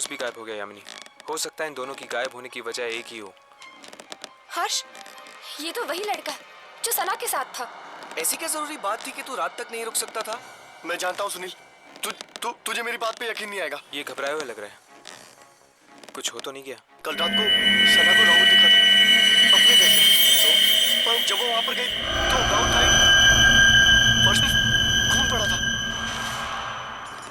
दोस्त भी गायब हो गया यामिनी। हो सकता है इन दोनों की गायब होने की वजह एक ही हो। हर्ष, ये तो वही लड़का है जो सना के साथ था। ऐसी क्या जरूरी बात थी कि तू रात तक नहीं रुक सकता था? मैं जानता हूँ सुनील, तुझे मेरी बात पे यकीन नहीं आएगा। ये घबराए हुए लग रहा है, कुछ हो तो नहीं गया? कल रात को सना को राहुल दिखा था अपने घर पे, पर जब वो वहां पर गई तो राहुल था ही नहीं। फर्श पर खून पड़ा था।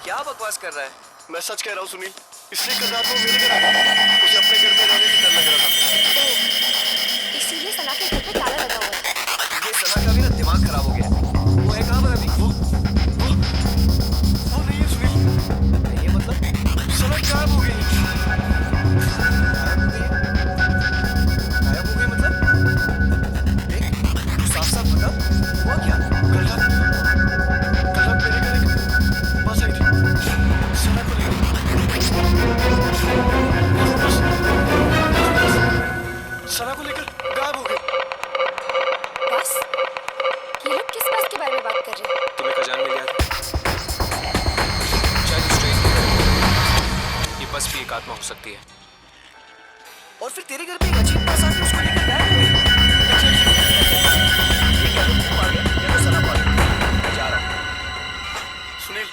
क्या बकवास कर रहा है? मैं सच कह रहा हूँ सुनील, इसलिए कल रात को मेरे घर आ गया। उसे अपने घर में रहने से डर लग रहा था। इसीलिए सना के घर पे ताला लगा हुआ है। ये सना का भी ना दिमाग खराब हो गया। वो है कहाँ पर अभी? वो नहीं है सुनील। ये मतलब सना गायब हो गई। गायब हो गई मतलब? देख, तू साफ-साफ बता, हुआ क्या? कल रात मेरे घर एक बस आई थी। सना को लेकर। सना को लेकर गायब हो गई। बस? ये लोग किस बस के बारे में बात कर रहे हैं? तुम्हें खजान मिल गया था? शायद उस ट्रेन की तरह ये बस भी एक आत्मा हो सकती है। और फिर तेरे घर पे एक अजीब बस आके उसको लेकर गायब हो गई। ये क्या तो तू आ गया या तो सना आ गया? मैं जा रहा हूँ। सुनील,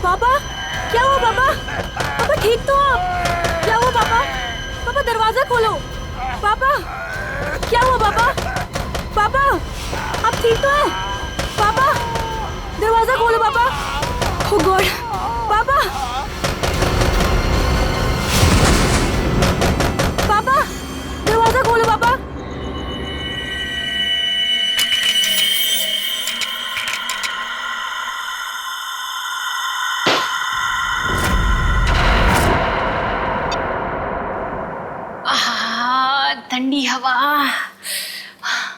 पापा, क्या हुआ पापा? पापा ठीक तो आप? क्या हुआ पापा? पापा दरवाजा खोलो। पापा, क्या हुआ पापा? पापा, आप ठीक तो हैं? पापा, दरवाजा खोलो पापा। ओह गॉड, पापा, पापा, दरवाजा खोलो पापा। ठंडी हवा।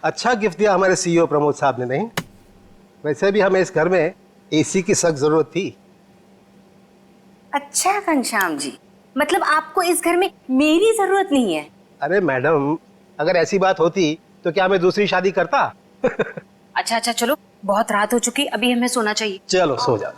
अच्छा गिफ्ट दिया हमारे सीईओ प्रमोद साहब ने। नहीं, वैसे भी हमें इस घर में एसी की सख्त जरूरत थी। अच्छा घनश्याम जी, मतलब आपको इस घर में मेरी जरूरत नहीं है? अरे मैडम, अगर ऐसी बात होती तो क्या मैं दूसरी शादी करता? अच्छा अच्छा, चलो बहुत रात हो चुकी, अभी हमें सोना चाहिए। चलो सो जाओ।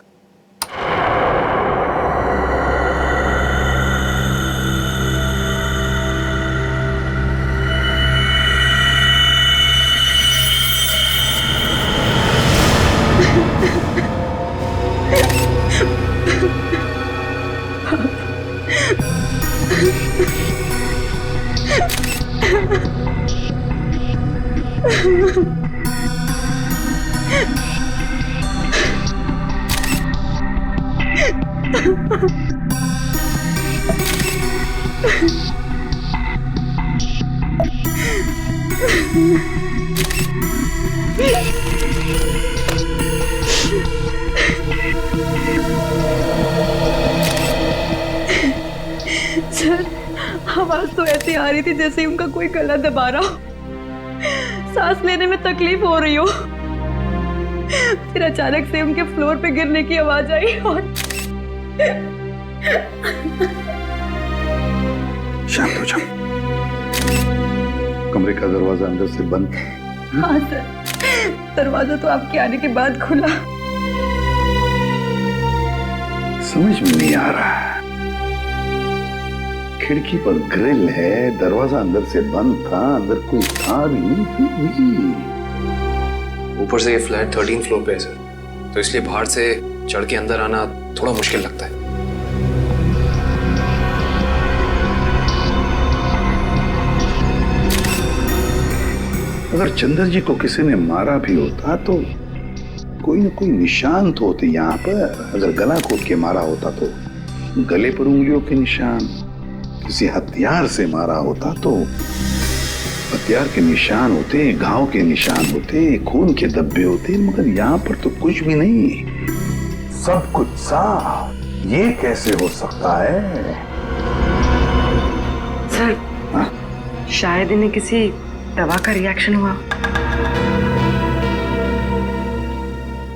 सर, आवाज तो ऐसी आ रही थी जैसे उनका कोई गला दबा रहा हो, सांस लेने में तकलीफ हो रही हो। फिर अचानक से उनके फ्लोर पे गिरने की आवाज आई और शांत हो जाओ। कमरे का दरवाजा अंदर से बंद। हाँ सर, दरवाजा तो आपके आने के बाद खुला। समझ में नहीं आ रहा। खिड़की पर ग्रिल है, दरवाजा अंदर से बंद था, अंदर कोई था भी नहीं, फिर भी। ऊपर से ये फ्लैट 13 फ्लोर पे है सर, तो इसलिए बाहर से चढ़ के अंदर आना थोड़ा मुश्किल लगता है। अगर चंद्र जी को किसी ने मारा भी होता तो कोई न कोई निशान तो होते यहाँ पर। अगर गला घोट के मारा होता तो गले पर उंगलियों के निशान, किसी हथियार से मारा होता तो हथियार के निशान होते, घाव के निशान होते, खून के धब्बे होते, मगर यहाँ पर तो कुछ भी नहीं, सब कुछ साफ। ये कैसे हो सकता है? सर, हाँ? शायद इन्हें किसी दवा का रिएक्शन हुआ।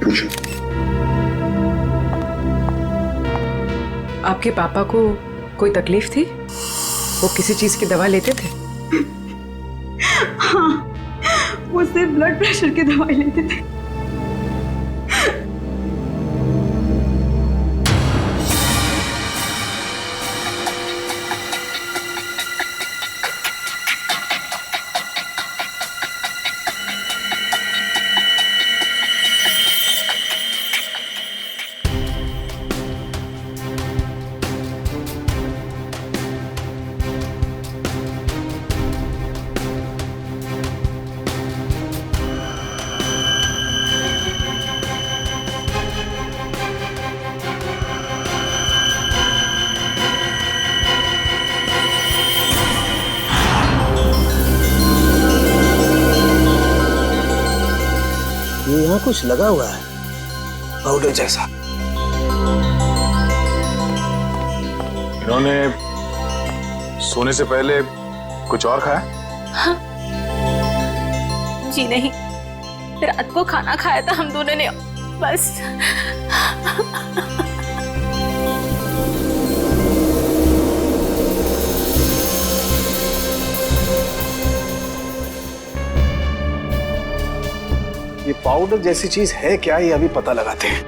पूछो। आपके पापा को कोई तकलीफ थी? वो किसी चीज की दवा लेते थे? हाँ, वो सिर्फ ब्लड प्रेशर की दवाई लेते थे। यहाँ कुछ लगा हुआ है, पाउडर जैसा। इन्होंने सोने से पहले कुछ और खाया? हाँ। जी नहीं, रात को खाना खाया था हम दोनों ने, बस। ये पाउडर जैसी चीज है क्या, ये अभी पता लगाते हैं।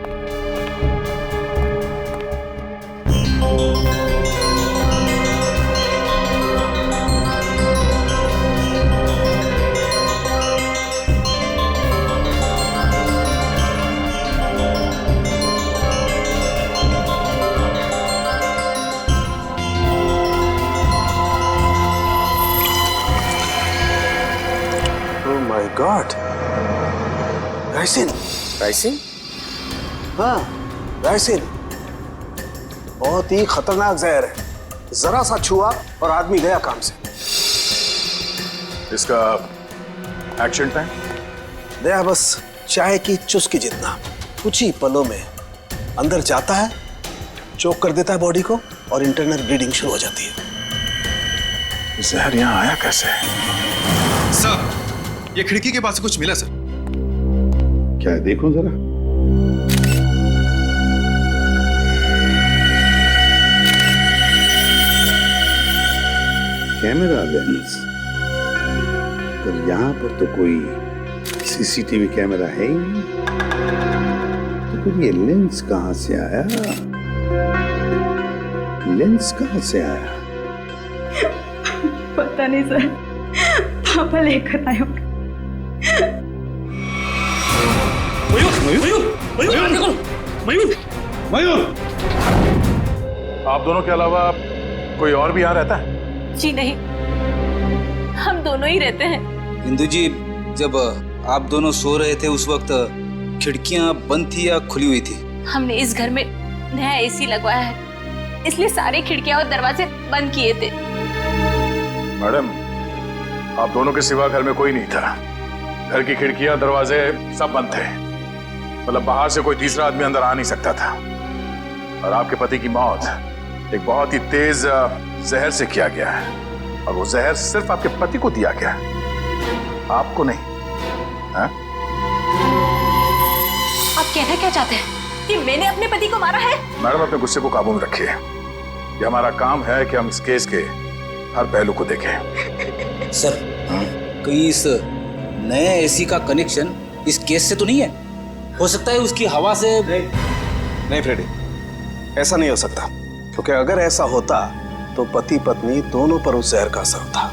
Oh my God, ricin. Ricin? हाँ, राइसिन बहुत ही खतरनाक जहर है। जरा सा छुआ और आदमी गया काम से। इसका एक्शन टाइम? दया बस चाय की चुस्की जितना, कुछ ही पलों में अंदर जाता है, चोक कर देता है बॉडी को और इंटरनल ब्लीडिंग शुरू हो जाती है। जहर यहाँ आया कैसे? सर, ये खिड़की के पास से कुछ मिला सर। क्या है, देखो जरा। कैमरा लेंस, पर यहाँ पर तो कोई सीसीटीवी कैमरा है ही नहीं, तो फिर ये लेंस कहाँ से आया? लेंस कहाँ से आया? पता नहीं सर, पापा लेकर आए होंगे। मयूर! आप दोनों के अलावा कोई और भी यहाँ रहता है? जी नहीं, हम दोनों ही रहते हैं। इंदु जी, जब आप दोनों सो रहे थे उस वक्त खिड़कियां बंद थी या खुली हुई थी? हमने इस घर में नया एसी लगवाया है, इसलिए सारी खिड़कियां और दरवाजे बंद किए थे। मैडम, आप दोनों के सिवा घर में कोई नहीं था। घर की खिड़कियां दरवाजे सब बंद थे, मतलब बाहर से कोई तीसरा आदमी अंदर आ नहीं सकता था। और आपके पति की मौत एक बहुत ही तेज जहर से किया गया है, और वो जहर सिर्फ आपके पति को दिया गया है, आपको नहीं। हाँ? आप कहना क्या चाहते हैं कि मैंने अपने पति को मारा है? मैडम, अपने गुस्से को काबू में रखिए। ये हमारा काम है कि हम इस केस के हर पहलू को देखें। सर, कहीं इस नए एसी का कनेक्शन इस केस से तो नहीं है? हो सकता है उसकी हवा से। नहीं फ्रेडी, ऐसा नहीं हो सकता, क्योंकि अगर ऐसा होता तो पति पत्नी दोनों पर उस जहर का असर था।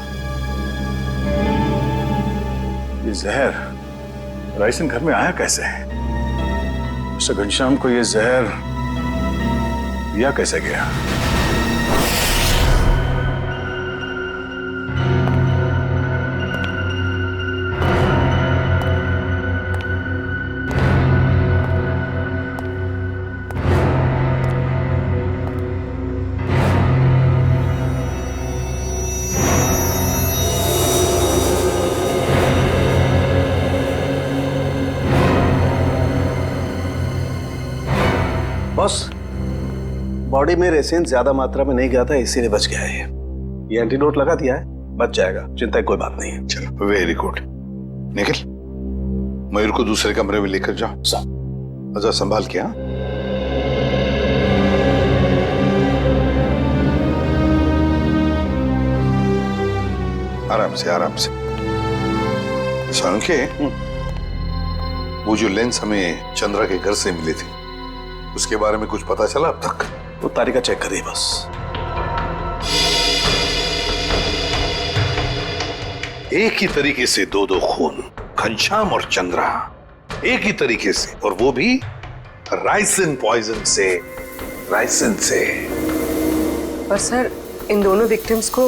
ये जहर राइसन घर में आया कैसे? मिस्टर घनश्याम को ये जहर दिया कैसे गया? बॉस, बॉडी में रेसिन ज्यादा मात्रा में नहीं गया था, इसीलिए बच गया है। ये एंटीडोट लगा दिया है, बच जाएगा, चिंता की कोई बात नहीं है। चलो, वेरी गुड। निखिल, मयूर को दूसरे कमरे में लेकर जाओ। अच्छा, संभाल के। हाँ, आराम से आराम से। सांके, वो जो लेंस हमें चंद्रा के घर से मिले थे, उसके बारे में कुछ पता चला अब तक? वो तारिका चेक करिए बस। एक ही तरीके से दो खून, घनश्याम और चंद्रा, एक ही तरीके से, और वो भी राइसिन पॉइजन से। राइसिन से। पर सर, इन दोनों विक्टिम्स को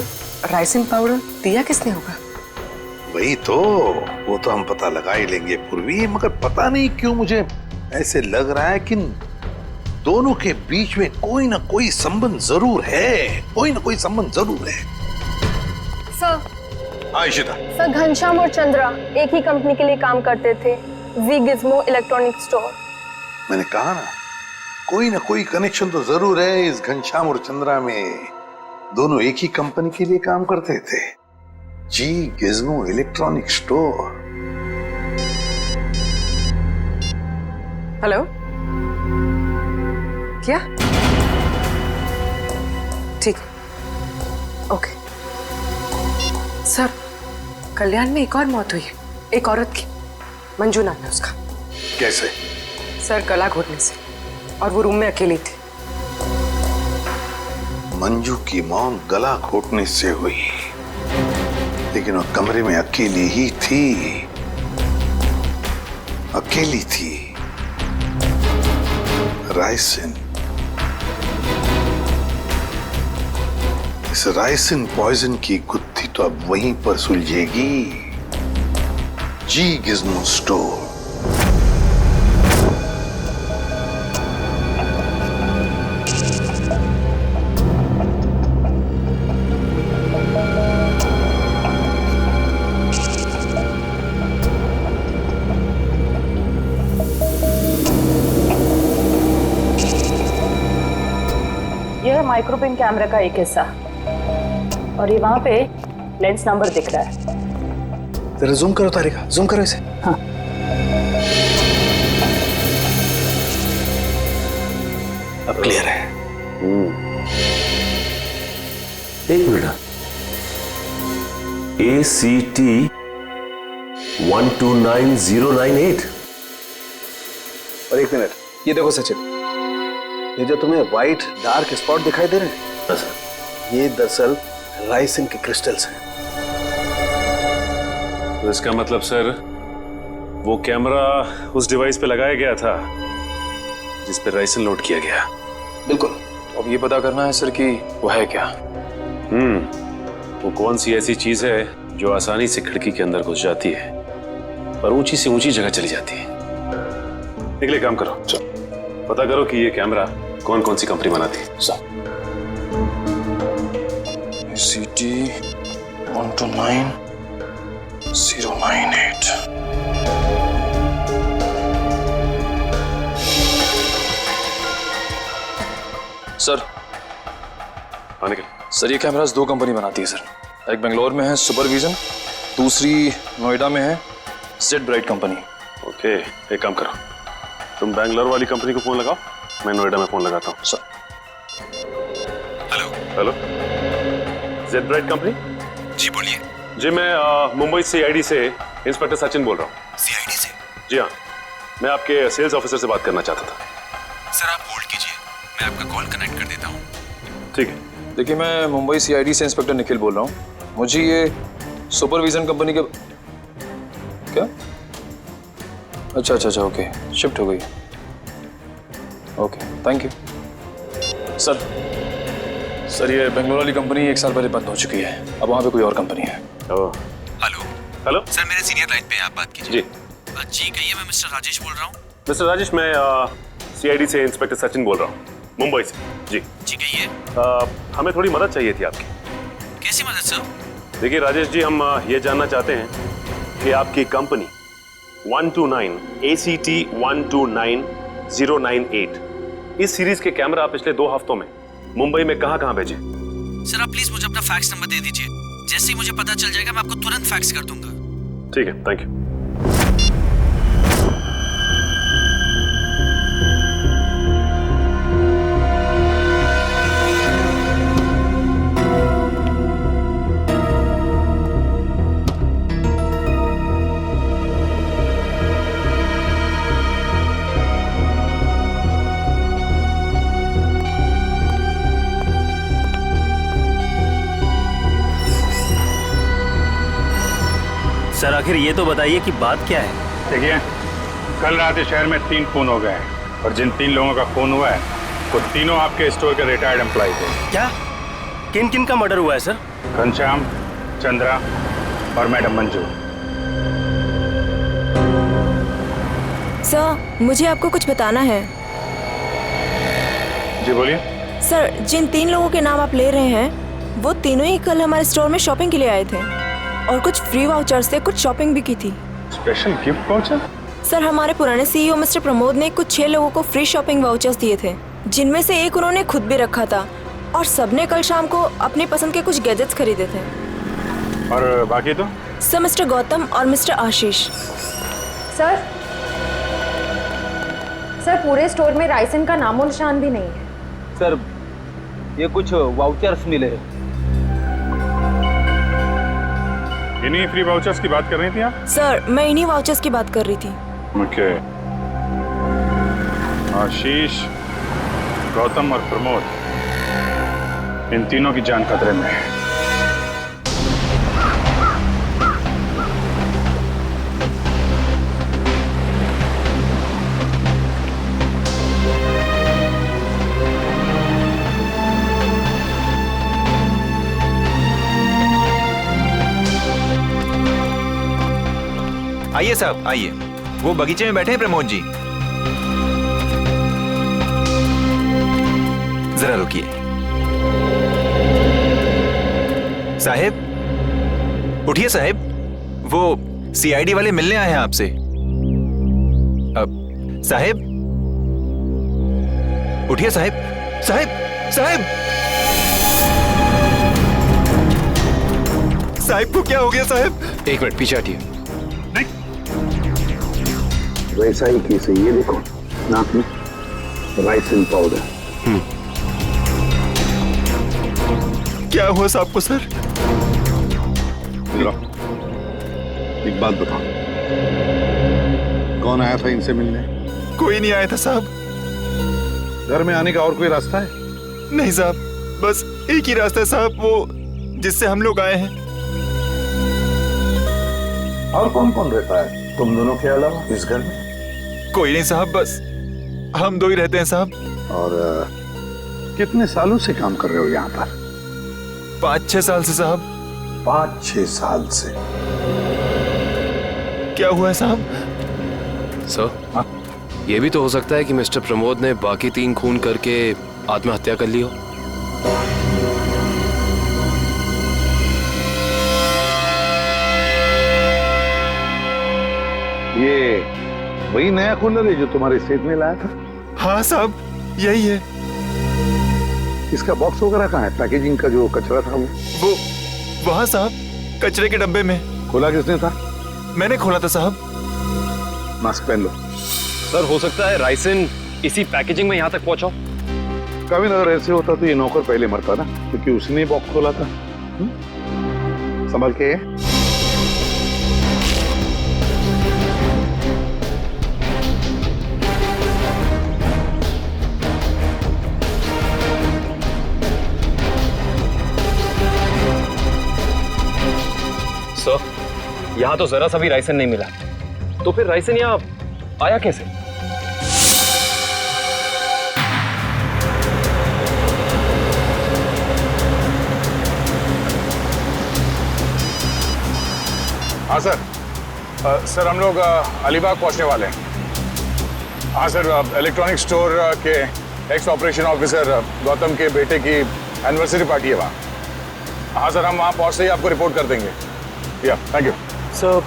राइसिन पाउडर दिया किसने होगा? वही तो, वो तो हम पता लगा ही लेंगे पूर्वी, मगर पता नहीं क्यों मुझे ऐसे लग रहा है कि दोनों के बीच में कोई ना कोई संबंध जरूर है, कोई ना कोई संबंध जरूर है। सर। हाँ इशिता। सर, घनश्याम और चंद्रा एक ही कंपनी के लिए काम करते थे, वी गिज़्मो इलेक्ट्रॉनिक स्टोर। मैंने कहा ना, कोई ना कोई कनेक्शन तो जरूर है इस घनश्याम और चंद्रा में। दोनों एक ही कंपनी के लिए काम करते थे, जी गिज़्मो इलेक्ट्रॉनिक स्टोर। हेलो, क्या? ठीक, ओके। सर, कल्याण में एक और मौत हुई है, एक औरत की, मंजू नाम है उसका। कैसे? सर, गला घोटने से, और वो रूम में अकेली थी। मंजू की मौत गला घोटने से हुई, लेकिन वो कमरे में अकेली ही थी, अकेली थी। राइसिन, इस राइसिन पॉइजन की गुत्थी तो अब वहीं पर सुलझेगी, जी गिज़्मो स्टोर। यह माइक्रोपिन कैमरा का एक हिस्सा, और ये वहां पे लेंस नंबर दिख रहा है। जरा जूम करो तारिका, जूम करो इसे। हाँ। अब क्लियर है। एक मिनट, ACT 129098। और एक मिनट, ये देखो सचिन, ये जो तुम्हें व्हाइट डार्क स्पॉट दिखाई दे रहे हैं, ये दरअसल राइसिन के क्रिस्टल्स हैं। तो इसका मतलब सर वो कैमरा उस डिवाइस पे लगाया गया था जिस पे राइसिन लोड किया गया। बिल्कुल। अब ये पता करना है सर कि वो है क्या। वो कौन सी ऐसी चीज है जो आसानी से खिड़की के अंदर घुस जाती है और ऊंची से ऊंची जगह चली जाती है। निकले, काम करो, पता करो कि ये कैमरा कौन कौन सी कंपनी बनाती है। ACT 129098। सर सर ये कैमरास दो कंपनी बनाती है सर। एक बेंगलोर में है सुपरविजन, दूसरी नोएडा में है जेड ब्राइट कंपनी। ओके, एक काम करो, तुम बैंगलोर वाली कंपनी को फोन लगाओ, मैं नोएडा में फोन लगाता हूँ। Sir. Hello, Z bright company? जी बोलिए। जी, मैं मुंबई CID से इंस्पेक्टर सचिन बोल रहा हूँ। CID से? जी हाँ, मैं आपके सेल्स ऑफिसर से बात करना चाहता था। सर आप होल्ड कीजिए, मैं आपका कॉल कनेक्ट कर देता हूँ। ठीक है। देखिए, मैं मुंबई CID से इंस्पेक्टर निखिल बोल रहा हूँ। मुझे ये सुपरविजन कंपनी के क्या? अच्छा, ओके, शिफ्ट हो गई। Okay, thank you. सर ये बेंगलोर वाली कंपनी 1 साल पहले बंद हो चुकी है, अब वहाँ पे कोई और कंपनी है। हेलो सर, मेरे सीनियर लाइन पे आप बात कीजिए। जी जी कहिए, मैं मिस्टर राजेश बोल रहा हूँ। मिस्टर राजेश, मैं CID से इंस्पेक्टर सचिन बोल रहा हूँ, मुंबई से। जी कहिए। हमें थोड़ी मदद चाहिए थी आपकी। कैसी मदद सर? देखिए राजेश जी, हम ये जानना चाहते हैं कि आपकी कंपनी 129 ACT 129098 इस सीरीज के कैमरा पिछले 2 हफ्तों में मुंबई में कहां भेजे? सर आप प्लीज मुझे अपना फैक्स नंबर दे दीजिए, जैसे ही मुझे पता चल जाएगा मैं आपको तुरंत फैक्स कर दूंगा। ठीक है, थैंक यू। सर आखिर ये तो बताइए कि बात क्या है? देखिए, कल रात इस शहर में 3 खून हो गए हैं और जिन 3 लोगों का खून हुआ है वो तीनों आपके स्टोर के रिटायर्ड एम्प्लॉय थे। क्या? किन किन का मर्डर हुआ है सर? घनश्याम, चंद्रा और मैडम मंजू। सर मुझे आपको कुछ बताना है। जी बोलिए। सर जिन 3 लोगों के नाम आप ले रहे हैं वो तीनों ही कल हमारे स्टोर में शॉपिंग के लिए आए थे और कुछ फ्री वाउचर से कुछ शॉपिंग भी की थी। Special gift voucher? सर हमारे पुराने CEO मिस्टर प्रमोद ने कुछ 6 लोगों को फ्री शॉपिंग वाउचर्स दिए थे, जिनमें से एक उन्होंने खुद भी रखा था और सबने कल शाम को अपनी पसंद के कुछ गैजेट्स खरीदे थे। और बाकी तो? सर मिस्टर गौतम और मिस्टर आशीष। सर पूरे स्टोर में राइसन का नामो निशान भी नहीं है। सर ये कुछ वाउचर्स मिले हैं। इन्हीं फ्री वाउचर्स की बात कर रही थी आप? सर मैं इन्हीं वाउचर्स की बात कर रही थी। ओके। आशीष, गौतम और प्रमोद, इन तीनों की जान खतरे में है। आइए साहब आइए, वो बगीचे में बैठे हैं प्रमोद जी। जरा रुकिए। साहब उठिए साहब, वो CID वाले मिलने आए हैं आपसे। अब साहब उठिए साहब। साहब साहब साहब को क्या हो गया साहब? एक मिनट पीछे हटिए। वैसा ही केस है, ये देखो नाक में राइसिन पाउडर। क्या हुआ साहब को सर? एक बात बताओ, कौन आया था इनसे मिलने? कोई नहीं आया था साहब। घर में आने का और कोई रास्ता है? नहीं साहब, बस एक ही रास्ता है साहब, वो जिससे हम लोग आए हैं। और कौन कौन रहता है तुम दोनों के अलावा इस घर में? कोई नहीं साहब, बस हम दो ही रहते हैं साहब। और कितने सालों से काम कर रहे हो यहाँ पर? 5-6 साल से साहब। 5-6 साल से? क्या हुआ है साहब? सर, ये भी तो हो सकता है कि मिस्टर प्रमोद ने बाकी 3 खून करके आत्महत्या कर ली हो। ये वही नया कूलर है जो तुम्हारे सेठ ने लाया था? हाँ साहब, यही है। इसका बॉक्स वगैरह कहाँ है? पैकेजिंग का जो कचरा था वो वहाँ साहब, कचरे के डब्बे में। खोला किसने था? मैंने खोला था साहब। मास्क पहन लो। सर, हो सकता है राइसिन इसी पैकेजिंग में यहाँ तक पहुंचा। कभी अगर ऐसे होता तो ये नौकर पहले मरता ना, क्योंकि उसने बॉक्स खोला था। संभल के। सर, यहाँ तो जरा सा भी राइसन नहीं मिला, तो फिर राइसन यहाँ आया कैसे? हाँ सर। सर, हम लोग अलीबाग पहुंचने वाले हैं। हाँ सर, इलेक्ट्रॉनिक स्टोर के एक्स ऑपरेशन ऑफिसर गौतम के बेटे की एनिवर्सरी पार्टी है वहाँ। हाँ सर, हम वहाँ पहुँचते ही आपको रिपोर्ट कर देंगे। या थैंक यू सर।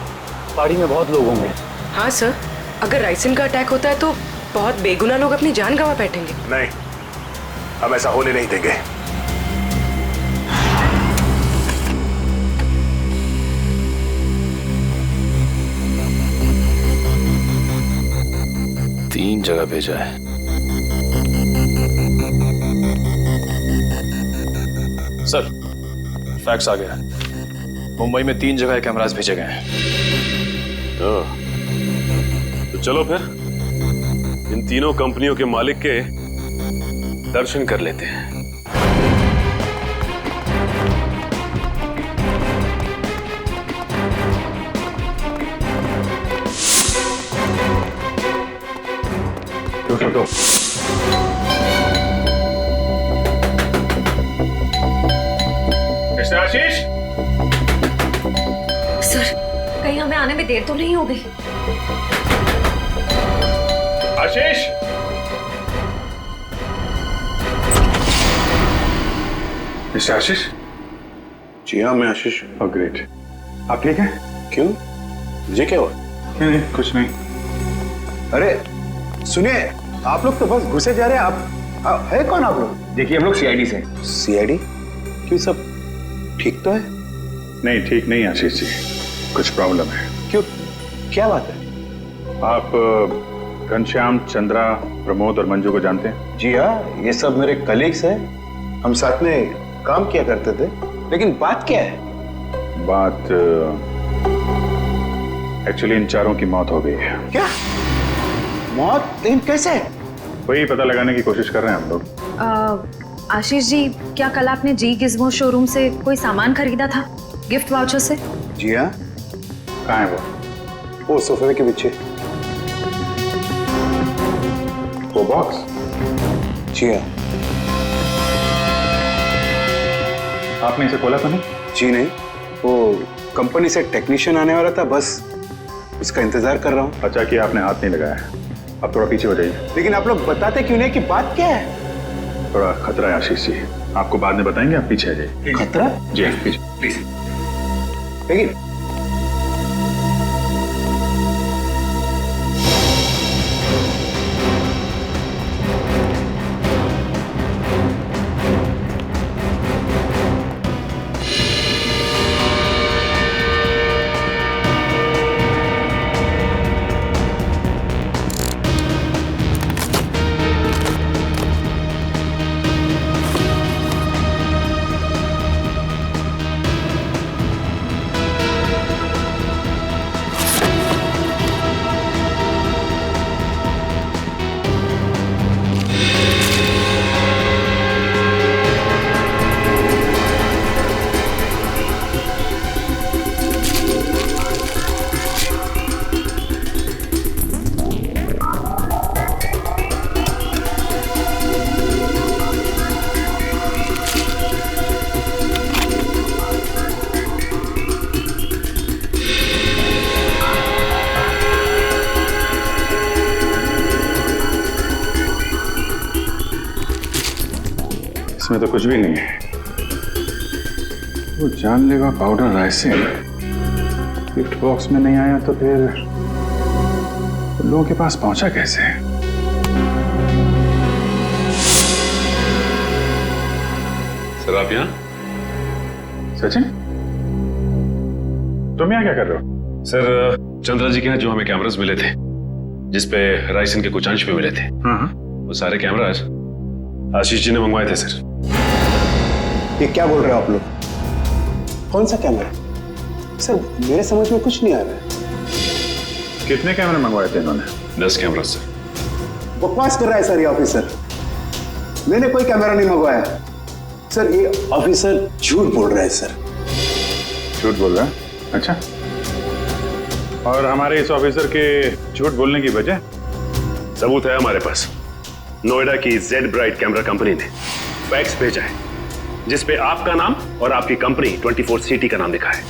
पार्टी में बहुत लोग होंगे। हाँ सर, अगर राइसिन का अटैक होता है तो बहुत बेगुनाह लोग अपनी जान गंवा बैठेंगे। नहीं, हम ऐसा होने नहीं देंगे। तीन जगह भेजा है। सर, फैक्स आ गया। मुंबई में 3 जगह कैमरास भेजे गए हैं। तो चलो फिर इन तीनों कंपनियों के मालिक के दर्शन कर लेते हैं। तो मिस्टर आशीष, सर, कहीं हमें आने में देर तो नहीं हो गई? आशीष, मिस्टर आशीष। जी हाँ, मैं आशीष। Oh great. आप ठीक हैं? क्यों, मुझे क्या हुआ? नहीं, कुछ नहीं। अरे सुनिए, आप लोग तो बस घुसे जा रहे हैं। आप है कौन आप लोग? देखिए, हम लोग सीआईडी से। सीआईडी? क्यों, सब ठीक तो है? नहीं, ठीक नहीं आशीष जी, कुछ प्रॉब्लम है। क्यों, क्या बात है? आप घनश्याम, चंद्रा, प्रमोद और मंजू को जानते हैं? जी हाँ, ये सब मेरे कलीग्स हैं। हम साथ में काम किया करते थे। लेकिन बात क्या है? बात एक्चुअली इन चारों की मौत हो गई है। क्या मौत? लेकिन कैसे? वही पता लगाने की कोशिश कर रहे हैं हम लोग। आशीष जी, क्या कल आपने जी गिज़्मो शोरूम से कोई सामान खरीदा था गिफ्ट वाउचर से? जी हाँ। कहाँ है वो सोफे के पीछे। वो बॉक्स? जी हाँ। आपने इसे खोला तो नहीं? जी नहीं, वो कंपनी से टेक्नीशियन आने वाला था, बस उसका इंतजार कर रहा हूँ। अच्छा कि आपने हाथ नहीं लगाया। आप थोड़ा पीछे हो जाइए। लेकिन आप लोग बताते क्यों नहीं कि बात क्या है? थोड़ा खतरा है आशीष जी, आपको बाद में बताएंगे, आप पीछे आ जाइए। खतरा? जी पीछे प्लीज। लेकिन में तो कुछ भी नहीं है। वो जानलेवा पाउडर राइसिन गिफ्ट बॉक्स में नहीं आया तो फिर लोगों के पास पहुंचा कैसे? सर आप यहाँ? सचिन, तुम यहाँ क्या कर रहे हो? सर चंद्रा जी के यहाँ जो हमें कैमरास मिले थे जिसपे राइसन के कुछ अंश भी मिले थे, वो सारे कैमरास आशीष जी ने मंगवाए थे सर। ये क्या बोल रहे हो आप लोग? कौन सा कैमरा? सर मेरे समझ में कुछ नहीं आ रहा है। कितने कैमरे मंगवाए थे इन्होंने? 10 कैमरा सर। बकवास कर रहा है सर ये ऑफिसर। मैंने कोई कैमरा नहीं मंगवाया सर। ये ऑफिसर झूठ बोल रहा है सर। झूठ बोल रहा है? अच्छा, और हमारे इस ऑफिसर के झूठ बोलने की वजह? सबूत है हमारे पास। नोएडा की जेड ब्राइट कैमरा कंपनी ने फैक्स भेजा है जिसपे आपका नाम और आपकी कंपनी 24 सिटी का नाम लिखा है।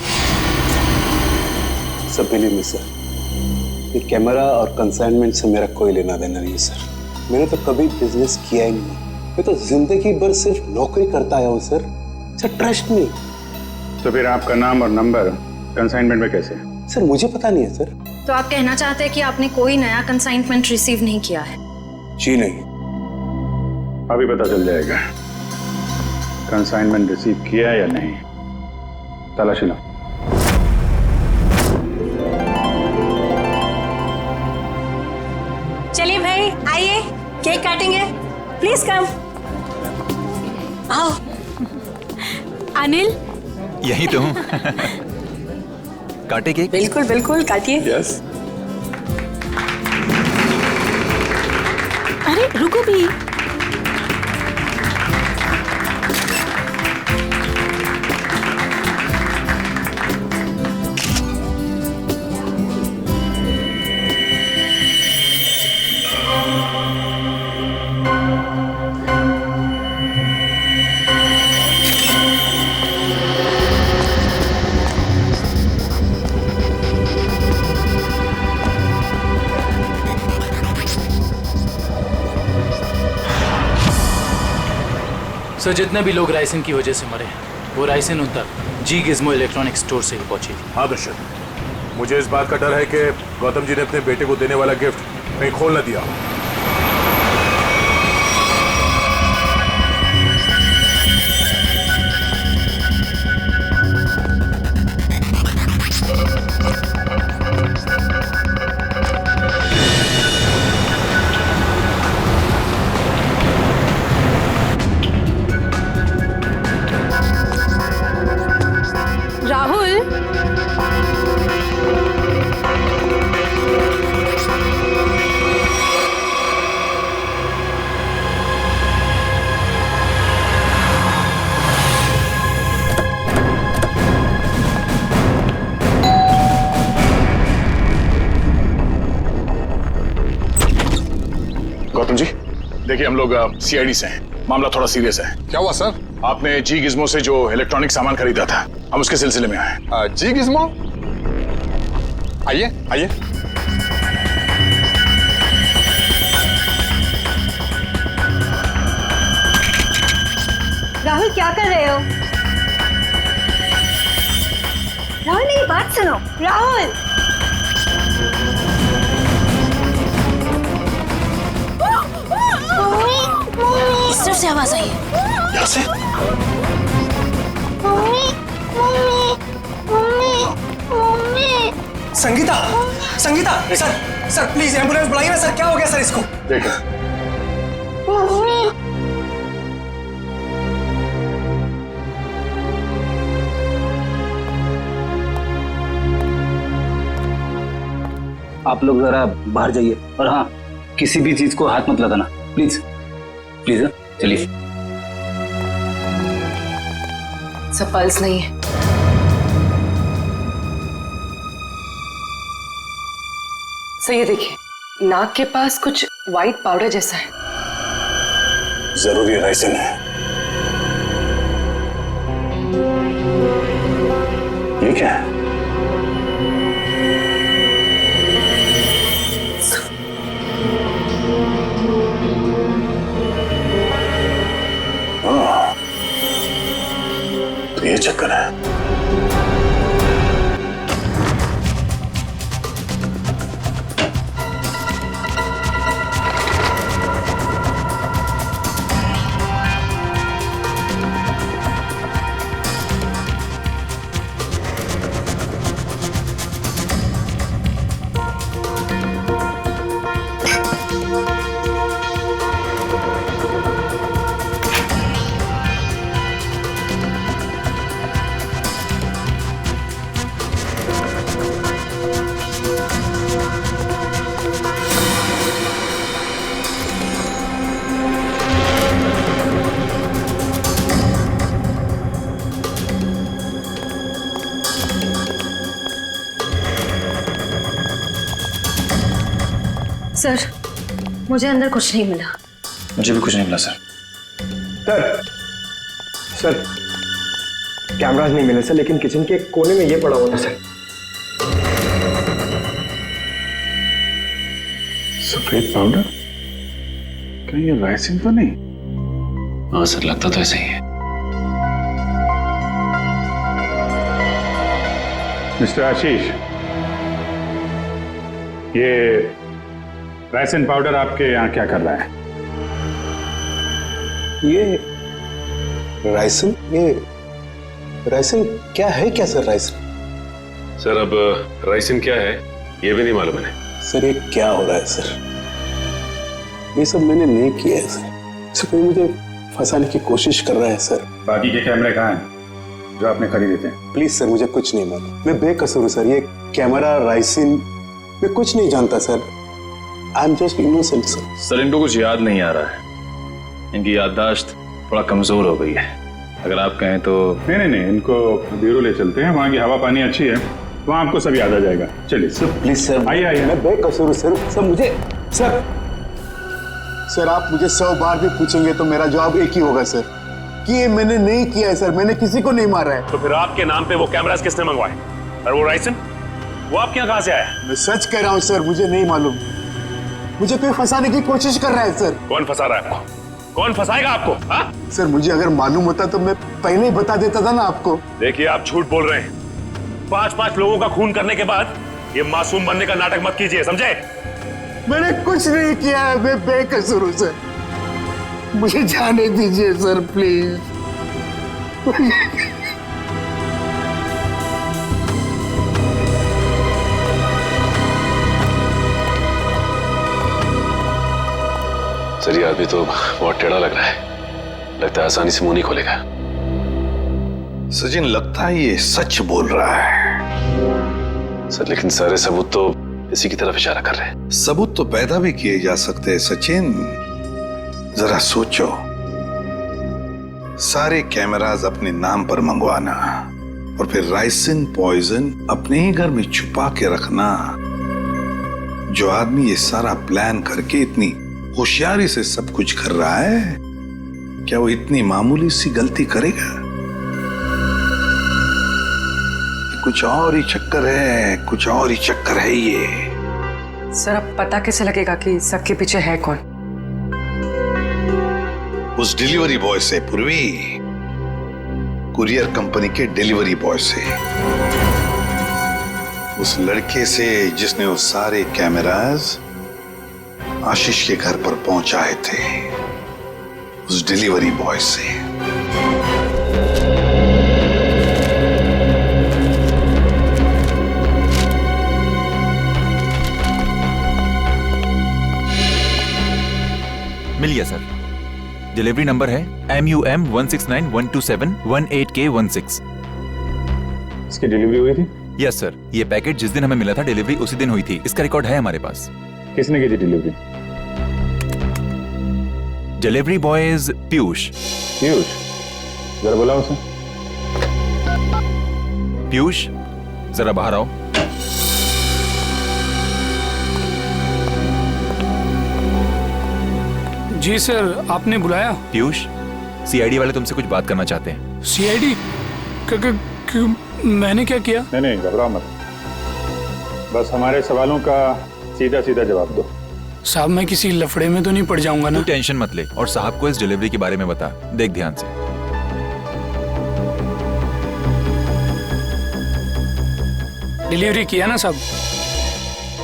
सब बिलीव मी सर, ये कैमरा और कंसाइनमेंट से मेरा कोई लेना देना नहीं सर। मैंने तो कभी बिजनेस किया ही नहीं। मैं तो जिंदगी भर सिर्फ नौकरी करता आया हूँ सर। Sir trust me. तो फिर आपका नाम और नंबर कंसाइनमेंट में कैसे? सर मुझे पता नहीं है सर। तो आप कहना चाहते हैं कि आपने कोई नया कंसाइनमेंट रिसीव नहीं किया है? जी नहीं। अभी पता चल जाएगा कंसाइनमेंट रिसीव किया या नहीं। तलाशी लो। चलिए भाई आइए, केक काटेंगे। Please come. आओ। अनिल, यही तो हूँ। काटे केक? बिल्कुल बिल्कुल काटिए। यस। अरे रुको भी। सर जितने भी लोग राइसन की वजह से मरे वो राइसन उन तक जी गिज्मो इलेक्ट्रॉनिक स्टोर से ही पहुंची थी। हाँ दुष्यंत, मुझे इस बात का डर है कि गौतम जी ने अपने बेटे को देने वाला गिफ्ट कहीं खोल न दिया। राहुल, गौतम जी देखिए, हम लोग सीआईडी से हैं। मामला थोड़ा सीरियस है। क्या हुआ सर? आपने जी गिज्मो से जो इलेक्ट्रॉनिक सामान खरीदा था, हम उसके सिलसिले में आए। जी गिज्मो? आइए आइए। राहुल क्या कर रहे हो? राहुल मेरी बात सुनो। राहुल इस तरफ से आवाज आई है। यहाँ से? Sangeeta, Sangeeta, sir, sir please ambulance बुलाइए ना सर। क्या हो गया सर इसको? देखो आप लोग जरा बाहर जाइए और हाँ, किसी भी चीज को हाथ मत लगाना प्लीज प्लीज। चलिए। सब पल्स नहीं है। सर ये देखिए, नाक के पास कुछ व्हाइट पाउडर जैसा है। जरूरी राइसन है। ये क्या है? तो ये चक्कर है। सर, मुझे अंदर कुछ नहीं मिला। मुझे भी कुछ नहीं मिला सर। सर कैमरास नहीं मिले सर, लेकिन किचन के कोने में ये पड़ा हुआ था सर। सफेद पाउडर? कहीं ये राइसिन तो नहीं? हाँ सर, लगता तो ऐसा ही है। मिस्टर आशीष, ये राइसिन पाउडर आपके यहाँ क्या कर रहा है? ये राइसिन, ये राइसिन क्या है? क्या सर राइसिन? सर अब राइसिन क्या है ये भी नहीं मालूम है। सर ये क्या हो रहा है सर? ये सब मैंने नहीं किया है सर। सर कोई मुझे फंसाने की कोशिश कर रहा है सर। बाकी के कैमरे कहाँ हैं जो आपने खरीदे थे? प्लीज सर, मुझे कुछ नहीं मालूम, मैं बेकसूर हूँ सर। ये कैमरा, राइसिन, मैं कुछ नहीं जानता sir. I am just innocent sir. Sir इनको कुछ याद नहीं आ रहा है, इनकी याददाश्त थोड़ा कमजोर हो गई है। अगर आप कहें तो नहीं, इनको ब्यूरो ले चलते हैं, वहाँ की हवा पानी अच्छी है, वहाँ आपको सब याद आ जाएगा। चलिए सर, प्लीज सर, आइए। मैं बेकसूर हूँ सर। सर मुझे सर आप मुझे 100 बार भी पूछेंगे तो मेरा जवाब एक ही होगा सर, कि ये मैंने नहीं किया है सर। मैंने किसी को नहीं मारा है। तो फिर आपके नाम पे वो कैमरास किसने मंगवाए? और वो राइसन, वो आपके यहाँ कहाँ से आया? मैं सच कह रहा हूँ सर, मुझे नहीं मालूम। मुझे कोई फंसाने की कोशिश कर रहा है सर। कौन फंसा रहा है आपको? कौन फंसाएगा आपको? हाँ? सर मुझे अगर मालूम होता तो मैं पहले ही बता देता था ना आपको। देखिए आप झूठ बोल रहे हैं। 5-5 लोगों का खून करने के बाद ये मासूम बनने का नाटक मत कीजिए, समझे? मैंने कुछ नहीं किया है, मैं बेकसूर हूं सर। मुझे जाने दीजिए सर प्लीज। सर ये आदमी तो बहुत टेढ़ा लग रहा है, लगता है आसानी से मुंह नहीं खोलेगा। सचिन, लगता है ये सच बोल रहा है। सर लेकिन सारे सबूत तो इसी की तरफ इशारा कर रहे हैं। सबूत तो पैदा भी किए जा सकते हैं सचिन। जरा सोचो, सारे कैमरास अपने नाम पर मंगवाना और फिर राइसिन पॉइजन अपने ही घर में छुपा के रखना। जो आदमी ये सारा प्लान करके इतनी होशियारी से सब कुछ कर रहा है, क्या वो इतनी मामूली सी गलती करेगा? कुछ और ही चक्कर है, कुछ और ही चक्कर है ये। सर अब पता कैसे लगेगा कि सबके पीछे है कौन? उस डिलीवरी बॉय से, पूर्वी, कुरियर कंपनी के डिलीवरी बॉय से, उस लड़के से जिसने वो सारे कैमरास आशीष के घर पर पहुंचाए थे, उस डिलीवरी बॉय से। मिल गया सर। डिलीवरी नंबर है MUM 169127128K16। इसकी डिलीवरी हुई थी? यस सर, ये पैकेट जिस दिन हमें मिला था डिलीवरी उसी दिन हुई थी। इसका रिकॉर्ड है हमारे पास। किसने की थी delivery? Delivery boy is Piyush. Piyush, जरा बुलाओ उसे। पीयूष, जरा बाहर आओ। जी सर, आपने बुलाया? पीयूष, CID वाले तुमसे कुछ बात करना चाहते हैं। CID? मैंने क्या किया? नहीं, घबराओ मत, बस हमारे सवालों का सीधा सीधा जवाब दो। साहब मैं किसी लफड़े में तो नहीं पड़ जाऊंगा ना? तू टेंशन मत ले और साहब को इस डिलीवरी के बारे में बता। देख ध्यान से। डिलीवरी किया ना साहब?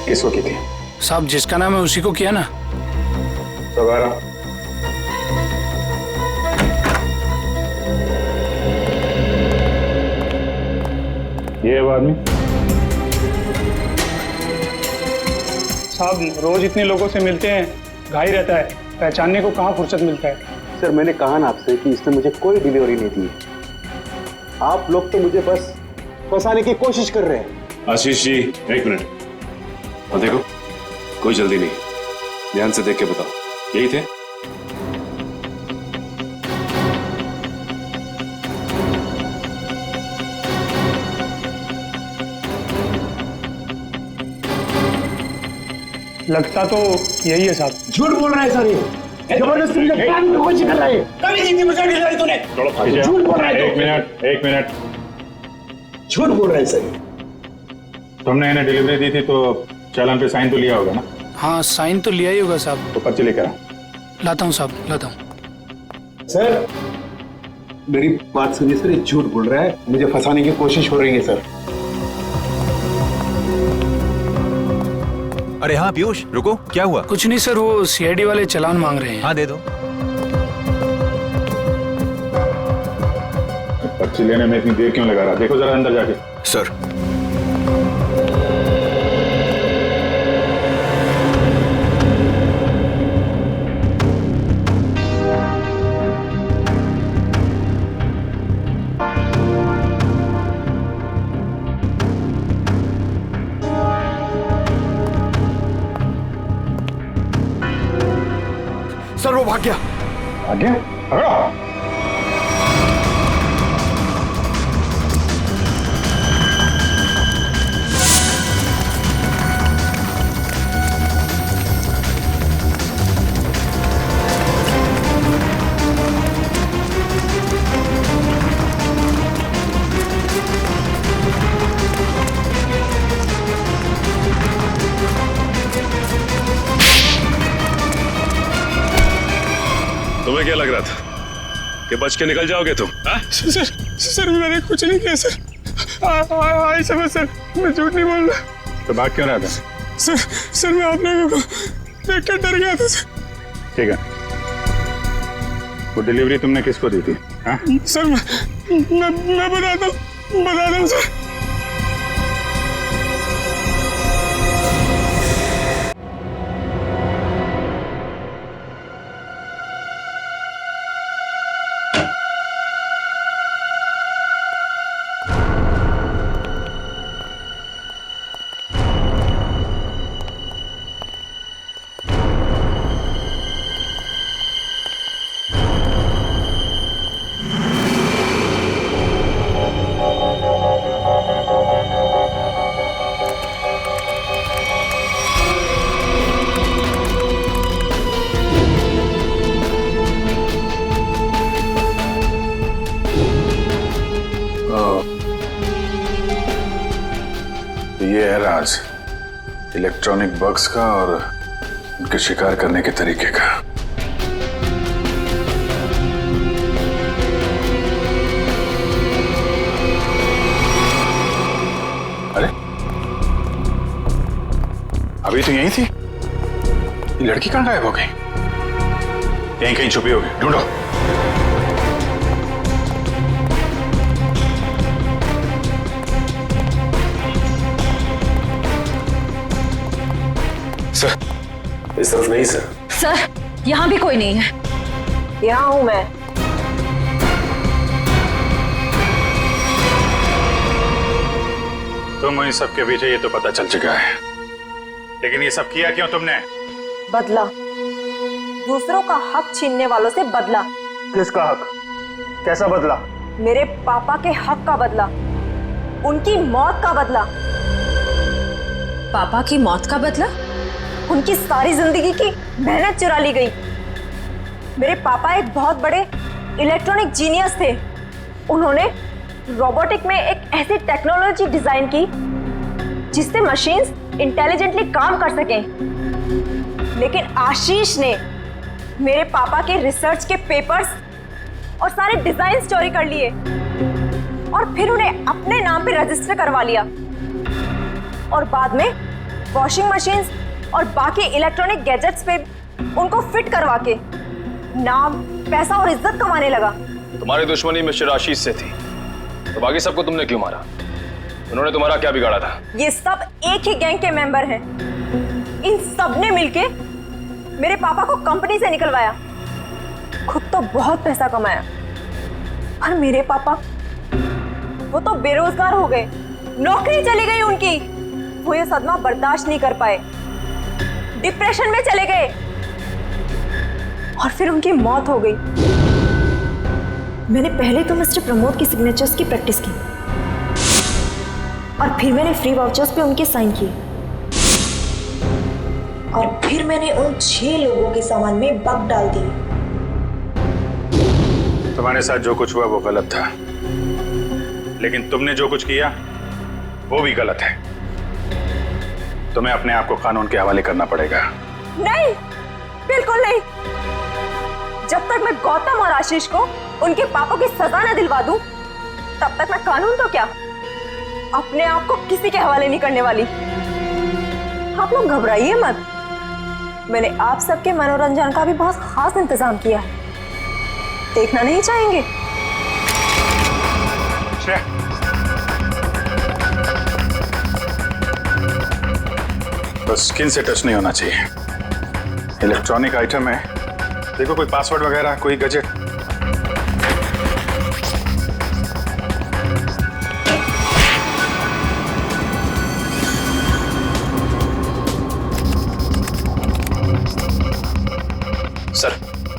किसको की थी? साहब जिसका नाम है उसी को किया ना। सब आ रहा। ये है वो आदमी। साहब रोज इतने लोगों से मिलते हैं, घाई रहता है, पहचानने को कहाँ फुर्सत मिलता है। सर मैंने कहा ना आपसे कि इसने मुझे कोई डिलीवरी नहीं दी। आप लोग तो मुझे बस फंसाने की कोशिश कर रहे हैं। आशीष जी, एक मिनट। और देखो, कोई जल्दी नहीं, ध्यान से देख के बताओ, यही थे? लगता तो यही है साहब। झूठ बोल रहा है सर, ये जबरदस्ती मुझे काम की कोशिश कर रहा है। कभी नहीं दी मुझे डिलीवरी तूने। झूठ बोल रहा है। एक मिनट। झूठ बोल रहा है सर। तुमने इन्हें डिलीवरी दी थी तो चालान पे साइन तो लिया होगा ना? हाँ साइन तो लिया ही होगा साहब। तो पर्ची लेकर आओ। लाता हूँ साहब, लाता हूँ। सर मेरी बात सुनिए सर, ये झूठ बोल रहा है, मुझे फंसाने की कोशिश हो रही है सर। अरे हाँ पीयूष, रुको, क्या हुआ? कुछ नहीं सर, वो सीआईडी वाले चालान मांग रहे हैं। हाँ दे दो। पर्ची लेने में इतनी देर क्यों लगा रहा? देखो जरा अंदर जाके। सर सर वो भाग गया। भाग गया? पकड़ो। तुम्हें क्या लग रहा था कि बच के निकल जाओगे तुम? सर मैंने कुछ नहीं किया सर। आई समझ सर, मैं झूठ नहीं बोल रहा। तो भाग क्यों रहा था? सर मैं आप लोगों को देख कर डर गया था सर। ठीक है, वो डिलीवरी तुमने किसको दी थी? हाँ? सर मैं बताता हूँ सर। ये है राज इलेक्ट्रॉनिक बग्स का और उनके शिकार करने के तरीके का। अरे अभी तो यहीं थी, ये लड़की कहां गायब हो गई? यहीं कहीं छुपी होगी, ढूंढो। सर इस तरफ नहीं सर। सर यहाँ भी कोई नहीं है। यहाँ हूँ मैं। तुम इन सब के पीछे, ये तो पता चल चुका है, लेकिन ये सब किया क्यों तुमने? बदला, दूसरों का हक छीनने वालों से बदला। किसका हक? कैसा बदला? मेरे पापा के हक का बदला, उनकी मौत का बदला। पापा की मौत का बदला? उनकी सारी जिंदगी की मेहनत चुरा ली गई। मेरे पापा एक बहुत बड़े इलेक्ट्रॉनिक जीनियस थे। उन्होंने रोबोटिक में एक ऐसी टेक्नोलॉजी डिजाइन की जिससे मशीन्स इंटेलिजेंटली काम कर सकें। लेकिन आशीष ने मेरे पापा के रिसर्च के पेपर्स और सारे डिजाइन चोरी कर लिए और फिर उन्हें अपने नाम पे रजिस्टर करवा लिया। और बाद में वॉशिंग मशीन्स और बाकी इलेक्ट्रॉनिक गैजेट्स पे उनको फिट करवा के नाम, पैसा और इज्जत कमाने लगा। तुम्हारी दुश्मनी मिस्टर आशीष से थी, तो बाकी सबको तुमने क्यों मारा? उन्होंने तुम्हारा क्या बिगाड़ा था? ये सब एक ही गैंग के मेंबर हैं। इन सब ने मिलके मेरे पापा को कंपनी से निकलवाया। खुद तो बहुत पैसा कमाया, पर मेरे पापा वो तो बेरोजगार हो गए, नौकरी चली गई उनकी। वो ये सदमा बर्दाश्त नहीं कर पाए, डिप्रेशन में चले गए और फिर उनकी मौत हो गई। मैंने पहले तो मिस्टर प्रमोद की सिग्नेचर्स की प्रैक्टिस की और फिर मैंने फ्री वाउचर्स पे उनके साइन किए और फिर मैंने उन 6 लोगों के सामान में बग डाल दिए। तुम्हारे साथ जो कुछ हुआ वो गलत था, लेकिन तुमने जो कुछ किया वो भी गलत है। तुम्हें अपने आप को कानून के हवाले करना पड़ेगा। नहीं, बिल्कुल नहीं। जब तक मैं गौतम और आशीष को उनके पापों की सजा न दिलवा दूं, तब तक मैं कानून तो क्या, अपने आप को किसी के हवाले नहीं करने वाली। आप लोग घबराइए मत, मैंने आप सबके मनोरंजन का भी बहुत खास इंतजाम किया है। देखना नहीं चाहेंगे? बस स्किन से टच नहीं होना चाहिए। इलेक्ट्रॉनिक आइटम है, देखो कोई पासवर्ड वगैरह, कोई गैजेट।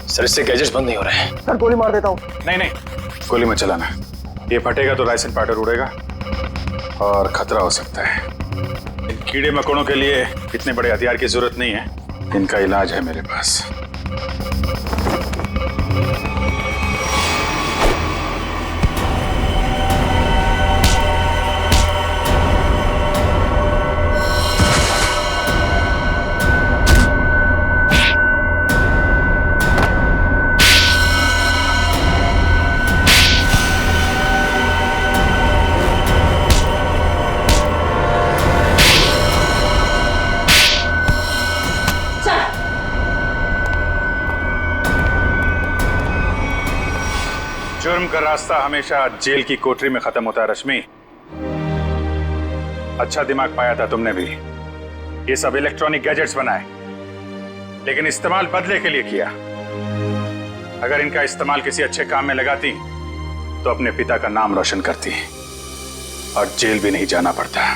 सर इससे गैजेट्स बंद नहीं हो रहे हैं। सर गोली मार देता हूँ। नहीं, गोली मत चलाना। ये फटेगा तो राइसन पाउडर उड़ेगा और खतरा हो सकता है। इन कीड़े मकोड़ों के लिए इतने बड़े हथियार की जरूरत नहीं है, इनका इलाज है मेरे पास। जुर्म का रास्ता हमेशा जेल की कोठरी में खत्म होता है रश्मि। अच्छा दिमाग पाया था तुमने भी। ये सब इलेक्ट्रॉनिक गैजेट्स बनाए, लेकिन इस्तेमाल बदले के लिए किया। अगर इनका इस्तेमाल किसी अच्छे काम में लगाती तो अपने पिता का नाम रोशन करती और जेल भी नहीं जाना पड़ता।